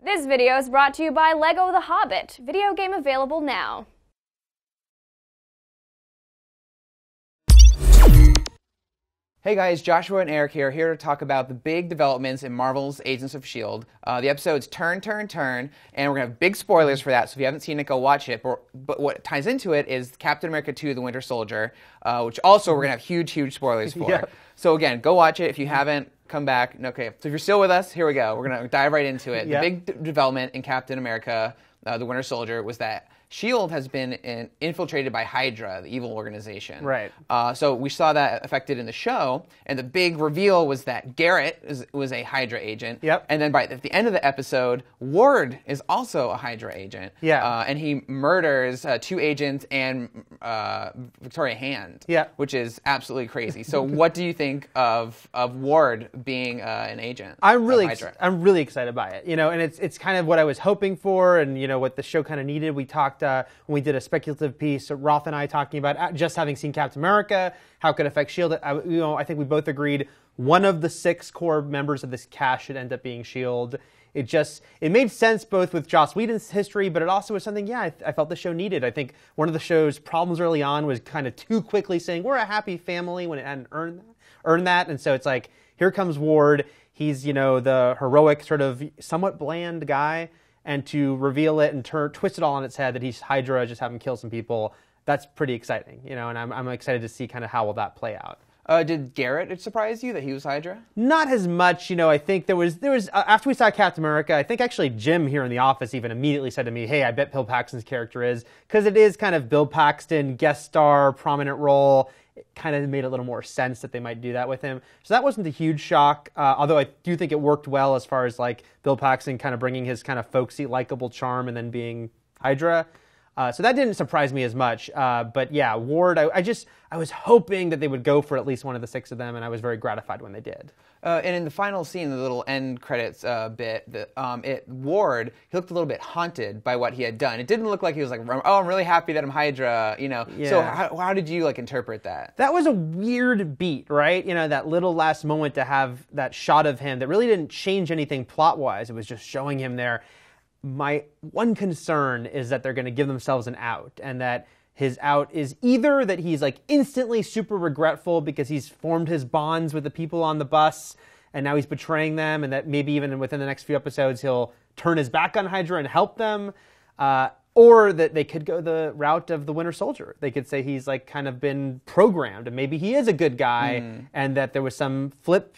This video is brought to you by LEGO The Hobbit, video game available now. Hey guys, Joshua and Eric here to talk about the big developments in Marvel's Agents of S.H.I.E.L.D. The episode's Turn, and we're going to have big spoilers for that, so if you haven't seen it, go watch it. But what ties into it is Captain America 2, The Winter Soldier, which also we're going to have huge spoilers for. Yeah. So again, go watch it. If you haven't, come back. Okay, so if you're still with us, here we go. We're going to dive right into it. Yeah. The big development in Captain America, The Winter Soldier, was that S.H.I.E.L.D. has been infiltrated by Hydra, the evil organization. Right. So we saw that affected in the show, and the big reveal was that Garrett was a Hydra agent. Yep. And then at the end of the episode, Ward is also a Hydra agent. Yeah. And he murders 2 agents and Victoria Hand. Yeah. Which is absolutely crazy. So what do you think of Ward being an agent? I'm really excited by it. And it's kind of what I was hoping for, and what the show kind of needed. We talked when we did a speculative piece, Roth and I talking about just having seen Captain America, how it could affect S.H.I.E.L.D. I think we both agreed one of the 6 core members of this cast should end up being S.H.I.E.L.D. It made sense both with Joss Whedon's history, but it also was something, I felt the show needed. I think one of the show's problems early on was kind of too quickly saying, we're a happy family, when it hadn't earned that. And so it's like, here comes Ward. He's, the heroic, sort of somewhat bland guy. And to reveal it and twist it all on its head that he's Hydra, just have him kill some people, that's pretty exciting, and I'm excited to see kind of how will that play out. Did Garrett surprise you that he was Hydra? Not as much, I think there was after we saw Captain America, I think actually Jim here in the office even immediately said to me, hey, I bet Bill Paxton's character is, because it is kind of Bill Paxton, guest star, prominent role. It kind of made a little more sense that they might do that with him. So that wasn't a huge shock, although I do think it worked well as far as like Bill Paxton kind of bringing his kind of folksy, likable charm and then being Hydra. So that didn't surprise me as much. But yeah, Ward, I was hoping that they would go for at least one of the 6 of them, and I was very gratified when they did. And in the final scene, the little end credits bit, Ward, he looked a little bit haunted by what he had done. It didn't look like he was like, oh, I'm really happy that I'm Hydra, Yeah. So how did you interpret that? That was a weird beat, right? That little last moment to have that shot of him that really didn't change anything plot-wise. It was just showing him there. My one concern is that they're going to give themselves an out, and that his out is either that he's instantly super regretful because he's formed his bonds with the people on the bus and now he's betraying them, and that maybe even within the next few episodes he'll turn his back on Hydra and help them, or that they could go the route of the Winter Soldier. They could say he's kind of been programmed and maybe he is a good guy, and that there was some flip,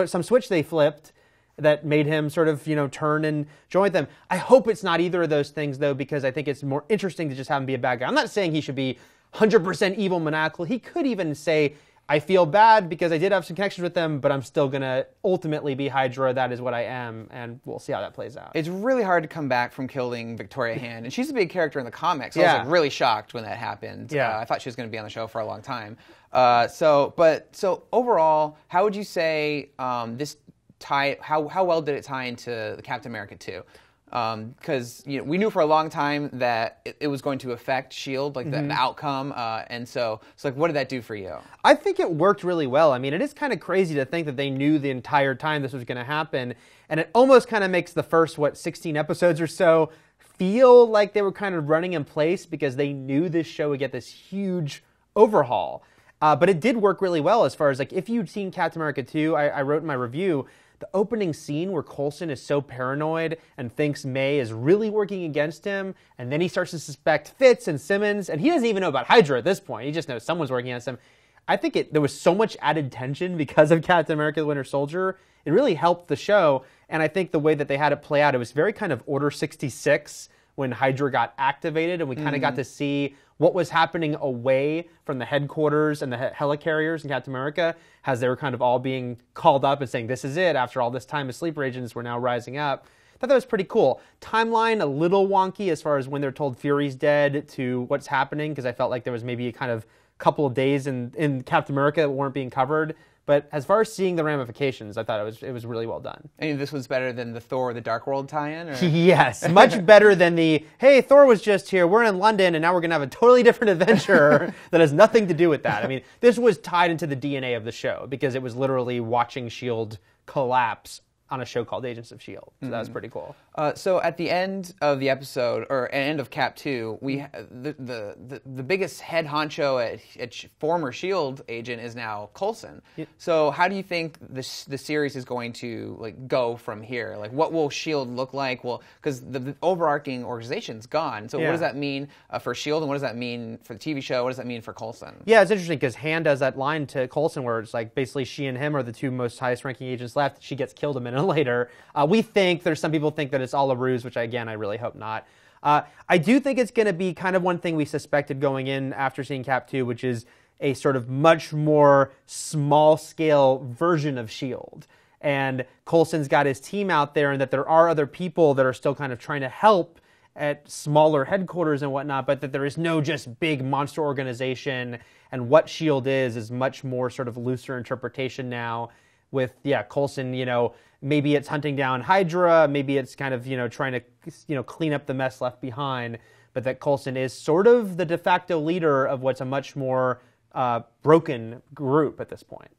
some switch they flipped that made him sort of, turn and join them. I hope it's not either of those things, though, because I think it's more interesting to just have him be a bad guy. I'm not saying he should be 100% evil, maniacal. He could even say, I feel bad because I did have some connections with them, but I'm still going to ultimately be Hydra. That is what I am, and we'll see how that plays out. It's really hard to come back from killing Victoria Hand, and she's a big character in the comics. I was really shocked when that happened. Yeah. I thought she was going to be on the show for a long time. So overall, how would you say this how well did it tie into Captain America 2? Because we knew for a long time that it was going to affect S.H.I.E.L.D., the outcome, and so what did that do for you? I think it worked really well. I mean, it is kind of crazy to think that they knew the entire time this was going to happen, and it almost kind of makes the first 16 episodes or so feel like they were kind of running in place because they knew this show would get this huge overhaul. But it did work really well as far as if you'd seen Captain America 2, I wrote in my review, the opening scene where Coulson is so paranoid and thinks May is really working against him, and then he starts to suspect Fitz and Simmons, and he doesn't even know about Hydra at this point. He just knows someone's working against him. I think there was so much added tension because of Captain America: The Winter Soldier. It really helped the show, and I think the way that they had it play out, it was very kind of Order 66 when Hydra got activated, and we kind of got to see what was happening away from the headquarters and the helicarriers in Captain America as they were kind of all being called up and saying, this is it, after all this time as sleeper agents, we're now rising up. I thought that was pretty cool. Timeline, a little wonky as far as when they're told Fury's dead to what's happening, because I felt like there was maybe a kind of couple of days in Captain America that weren't being covered. But as far as seeing the ramifications, I thought it was really well done. And this was better than the Thor: The Dark World tie-in? Or? Yes, much better than the, hey, Thor was just here, we're in London, and now we're going to have a totally different adventure that has nothing to do with that. I mean, this was tied into the DNA of the show, because it was literally watching S.H.I.E.L.D. collapse on a show called Agents of S.H.I.E.L.D. So that was pretty cool. So at the end of the episode, or end of Cap 2, we the biggest head honcho at former S.H.I.E.L.D. agent is now Coulson. Yep. So how do you think the series is going to like go from here? Like, what will S.H.I.E.L.D. look like? Well, because the overarching organization's gone. So what does that mean for S.H.I.E.L.D. and what does that mean for the TV show? What does that mean for Coulson? Yeah, it's interesting because Han does that line to Coulson where it's like basically she and him are the two most highest-ranking agents left. She gets killed a minute later. There's some people think that it's all a ruse, which again, I really hope not. I do think it's going to be kind of one thing we suspected going in after seeing Cap 2, which is a sort of much more small-scale version of S.H.I.E.L.D. And Coulson's got his team out there, and that there are other people that are still kind of trying to help at smaller headquarters and whatnot, but that there is no just big monster organization, and what S.H.I.E.L.D. is much more sort of looser interpretation now with, Coulson, maybe it's hunting down Hydra, maybe it's kind of, trying to, clean up the mess left behind, but that Coulson is sort of the de facto leader of what's a much more broken group at this point.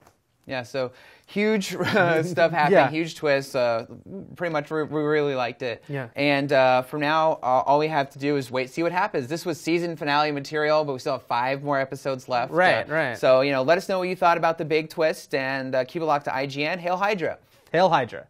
Yeah, so huge stuff happening, huge twists. Pretty much, we really liked it. Yeah. And from now, all we have to do is wait, see what happens. This was season finale material, but we still have 5 more episodes left. Right. So, let us know what you thought about the big twist, and keep it locked to IGN. Hail Hydra. Hail Hydra.